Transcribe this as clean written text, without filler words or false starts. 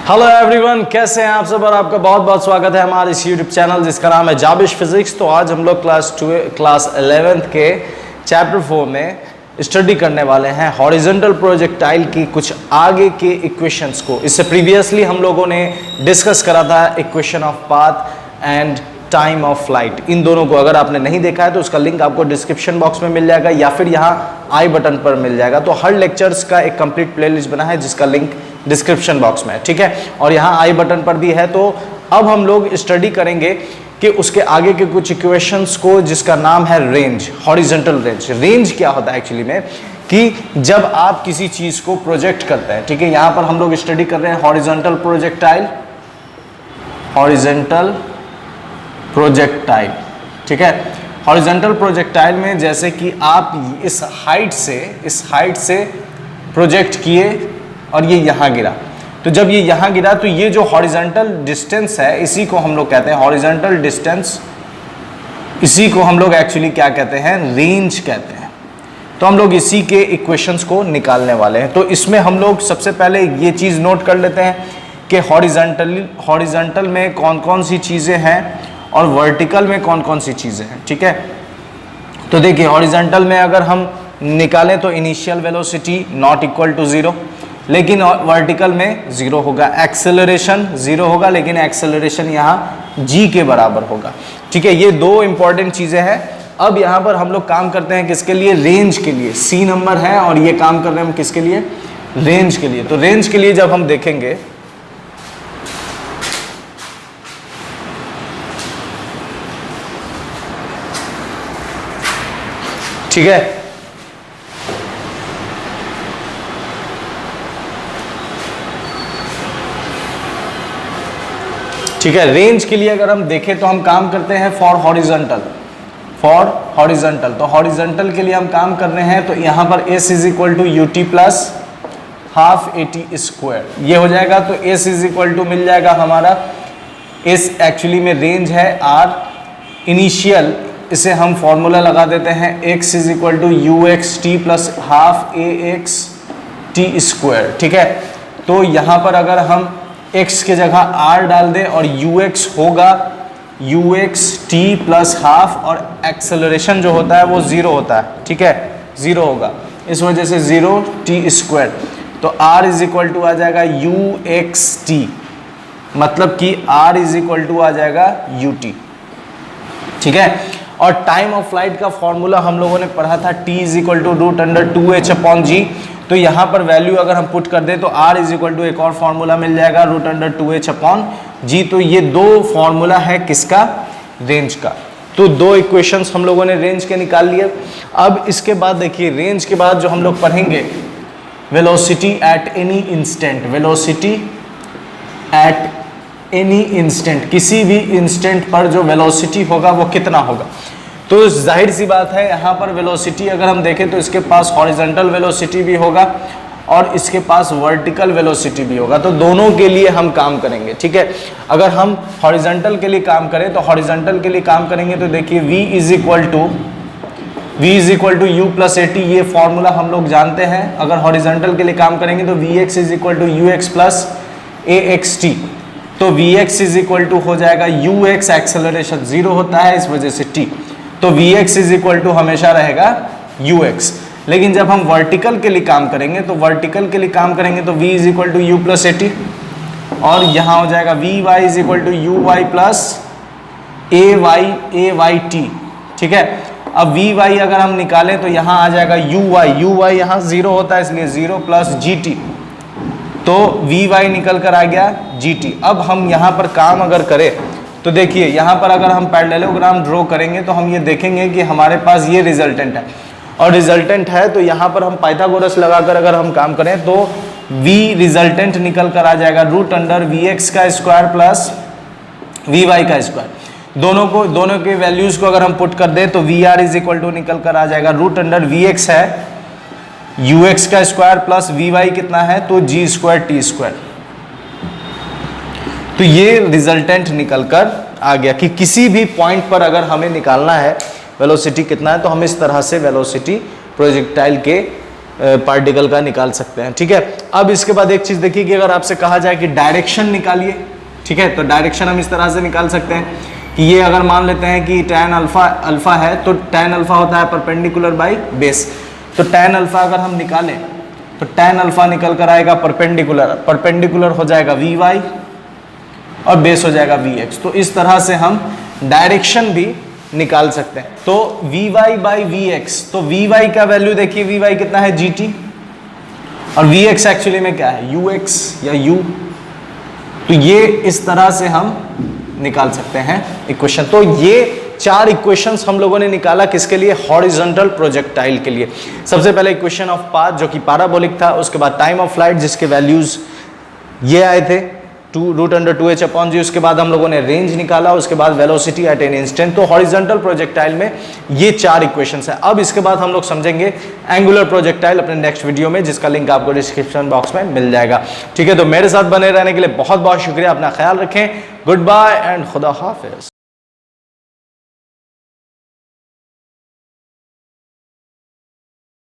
Hello everyone, कैसे हैं आप सब। और आपका बहुत बहुत स्वागत है हमारे इस यूट्यूब चैनल जिसका नाम है जाबिश फिजिक्स। तो आज हम लोग क्लास 11th के चैप्टर 4 में स्टडी करने वाले हैं हॉरिजॉन्टल प्रोजेक्टाइल की कुछ आगे के इक्वेशंस को। इससे प्रीवियसली हम लोगों ने डिस्कस करा था equation of path and time of flight. इन दोनों को अगर आपने नहीं देखा है तो उसका लिंक आपको डिस्क्रिप्शन बॉक्स में मिल जाएगा या फिर यहाँ आई बटन पर मिल जाएगा। तो हर लेक्चर्स का एक कंप्लीट प्लेलिस्ट बना है जिसका लिंक डिस्क्रिप्शन बॉक्स में है, ठीक है, और यहाँ आई बटन पर भी है। तो अब हम लोग स्टडी करेंगे कि उसके आगे के कुछ इक्वेशंस को जिसका नाम है रेंज, हॉरिजॉन्टल रेंज। रेंज क्या होता है एक्चुअली में कि जब आप किसी चीज को प्रोजेक्ट करते हैं, ठीक है। यहाँ पर हम लोग स्टडी कर रहे हैं हॉरिजॉन्टल प्रोजेक्टाइल, हॉरिजॉन्टल प्रोजेक्टाइल, ठीक है। हॉरिजॉन्टल प्रोजेक्टाइल में जैसे कि आप इस हाइट से प्रोजेक्ट किए और ये यहाँ गिरा, तो जब ये यहाँ गिरा तो ये जो हॉरिजॉन्टल डिस्टेंस है इसी को हम लोग कहते हैं हॉरिजॉन्टल डिस्टेंस। इसी को हम लोग एक्चुअली क्या कहते हैं, रेंज कहते हैं। तो हम लोग इसी के इक्वेशंस को निकालने वाले हैं। तो इसमें हम लोग सबसे पहले ये चीज़ नोट कर लेते हैं कि हॉरिजॉन्टल में कौन कौन सी चीज़ें हैं और वर्टिकल में कौन कौन सी चीज़ें हैं, ठीक है। तो देखिए हॉरिजॉन्टल में अगर हम निकालें तो initial velocity not equal to 0, लेकिन वर्टिकल में 0 होगा। एक्सेलरेशन 0 होगा, लेकिन एक्सेलरेशन यहाँ g के बराबर होगा, ठीक है। ये दो इंपॉर्टेंट चीज़ें हैं। अब यहाँ पर हम लोग काम करते हैं किसके लिए, रेंज के लिए। C नंबर है और ये काम कर रहे हैं हम किसके लिए, रेंज के लिए। तो रेंज के लिए जब हम देखेंगे ठीक है, ठीक है। रेंज के लिए अगर हम देखें तो हम काम करते हैं फॉर हॉरिजॉन्टल। तो हॉरिजॉन्टल के लिए हम काम कर रहे हैं तो यहाँ पर s is equal to u t plus half AT square ये हो जाएगा। तो s इज इक्वल टू मिल जाएगा हमारा, s एक्चुअली में रेंज है r। इनिशियल इसे हम फॉर्मूला लगा देते हैं x is equal to u x t plus half AX t square, ठीक है। तो यहाँ पर अगर हम x के जगह r डाल दें और ux होगा ux t प्लस हाफ, और एक्सेलरेशन जो होता है वो 0 होता है, ठीक है, 0 होगा, इस वजह से 0 t स्क्वायर। तो r इज इक्वल टू आ जाएगा ux t, मतलब कि r इज इक्वल टू आ जाएगा ut, ठीक है। और टाइम ऑफ फ्लाइट का फॉर्मूला हम लोगों ने पढ़ा था t is equal to √2h/g। तो यहाँ पर वैल्यू अगर हम पुट कर दें तो r इज इक्वल टू एक और फॉर्मूला मिल जाएगा √2h/g। तो ये दो फॉर्मूला है किसका, रेंज का। तो दो इक्वेशंस हम लोगों ने रेंज के निकाल लिए। अब इसके बाद देखिए रेंज के बाद जो हम लोग पढ़ेंगे velocity at any instant. Velocity at any instant, किसी भी इंस्टेंट पर जो वेलोसिटी होगा वो कितना होगा। तो जाहिर सी बात है यहाँ पर वेलोसिटी अगर हम देखें तो इसके पास हॉरिजॉन्टल वेलोसिटी भी होगा और इसके पास वर्टिकल वेलोसिटी भी होगा। तो दोनों के लिए हम काम करेंगे, ठीक है। अगर हम हॉरिजॉन्टल के लिए काम करें तो हॉरिजॉन्टल के लिए काम करेंगे तो देखिए v is equal to u plus AT, ये फॉर्मूला हम लोग जानते हैं। अगर हॉरिजॉन्टल के लिए काम करेंगे तो Vx is equal to ux plus AXT। तो Vx इज इक्वल टू हो जाएगा ux, एक्सेलरेशन 0 होता है इस वजह से t, तो Vx इज इक्वल टू हमेशा रहेगा ux। लेकिन जब हम वर्टिकल के लिए काम करेंगे तो v is equal to u plus AT, और यहाँ हो जाएगा Vy is equal to uy plus AYT, ठीक है। अब Vy अगर हम निकालें तो यहाँ आ जाएगा uy यहाँ 0 होता है इसलिए 0 प्लस GT, तो Vy निकल कर आ गया GT। अब हम यहाँ पर काम अगर करें तो देखिए यहाँ पर अगर हम पैरेललोग्राम ड्रॉ करेंगे तो हम ये देखेंगे कि हमारे पास ये रिजल्टेंट है, और रिजल्टेंट है तो यहाँ पर हम पाइथागोरस लगाकर अगर हम काम करें तो V रिजल्टेंट निकल कर आ जाएगा √Vx का स्क्वायर प्लस Vy का स्क्वायर। दोनों के वैल्यूज को अगर हम पुट कर दें तो Vr इज इक्वल टू निकल कर आ जाएगा √Vx है ux का स्क्वायर प्लस Vy कितना है तो g स्क्वायर t स्क्वायर। तो ये रिजल्टेंट निकल कर आ गया कि किसी भी पॉइंट पर अगर हमें निकालना है वेलोसिटी कितना है तो हम इस तरह से वेलोसिटी प्रोजेक्टाइल के पार्टिकल का निकाल सकते हैं। ठीक है, अब इसके बाद एक चीज देखिए कि अगर आपसे कहा जाए कि डायरेक्शन निकालिए, ठीक है, तो डायरेक्शन हम इस तरह से निकाल सकते हैं कि ये अगर मान लेते हैं कि tan अल्फा है तो tan अल्फा होता है परपेंडिकुलर बाई बेस। तो tan अल्फा अगर हम निकालें तो tan अल्फा निकल कर आएगा परपेंडिकुलर हो जाएगा Vy और बेस हो जाएगा Vx। तो इस तरह से हम डायरेक्शन भी निकाल सकते हैं। तो Vy बाई Vx, तो Vy का वैल्यू देखिए, Vy कितना है gt और Vx एक्चुअली में क्या है Ux या U। तो ये इस तरह से हम निकाल सकते हैं इक्वेशन। तो ये 4 इक्वेशंस हम लोगों ने निकाला किसके लिए, हॉरिजॉन्टल प्रोजेक्टाइल के लिए। सबसे पहले इक्वेशन ऑफ पाथ जो कि पैराबोलिक था, उसके बाद टाइम ऑफ फ्लाइट जिसके वैल्यूज ये आए थे √2h/g, उसके बाद हम लोगों ने रेंज निकाला, उसके बाद वेलोसिटी एट एन इंस्टेंट। तो हॉरिजॉन्टल प्रोजेक्टाइल में ये 4 इक्वेशंस है। अब इसके बाद हम लोग समझेंगे एंगुलर प्रोजेक्टाइल अपने नेक्स्ट वीडियो में, जिसका लिंक आपको डिस्क्रिप्शन बॉक्स में मिल जाएगा। ठीक है, तो मेरे साथ बने रहने के लिए बहुत बहुत शुक्रिया, अपना ख्याल रखें, गुड बाय एंड खुदा हाफिज।